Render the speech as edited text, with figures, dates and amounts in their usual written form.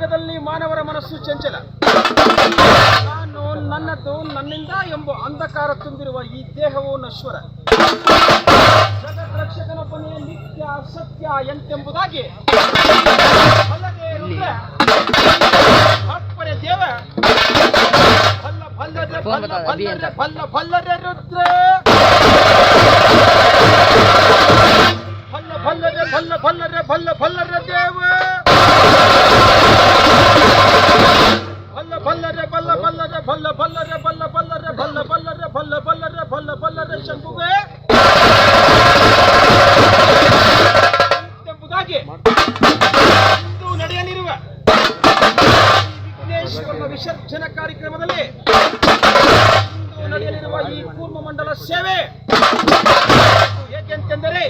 ಯುಗದಲ್ಲಿ ಮಾನವರ ಮನಸ್ಸು ಚಂಚಲ. ನಾನು ನನ್ನದು ನನ್ನಿಂದ ಎಂಬ ಅಂಧಕಾರ ತುಂಬಿರುವ ಈ ದೇಹವು ನಶ್ವರ. ಜಗದ್ರಕ್ಷಕನೊಬ್ಬನೇ ನಿತ್ಯ ಸತ್ಯ ಎಂತೆಂಬುದಾಗಿ ಅಲ್ಲದೆ ಅಪ್ಪರೆ ದೇವ ಭಲ್ಲರೆ ರುದ್ರ ಭಲ್ಲರೆ ದೇವ ಬಲ್ಲರೆ ಶಂಭುವೆ ಎಂಬುದಾಗಿ ಇಂದು ನಡೆಯಲಿರುವ ವಿಘ್ನೇಶ್ವರನ ವಿಸರ್ಜನಾ ಕಾರ್ಯಕ್ರಮದಲ್ಲಿ ಇಂದು ನಡೆಯಲಿರುವ ಈ ಕೂರ್ಮ ಮಂಡಲ ಸೇವೆ ಏಕೆಂತೆಂದರೆ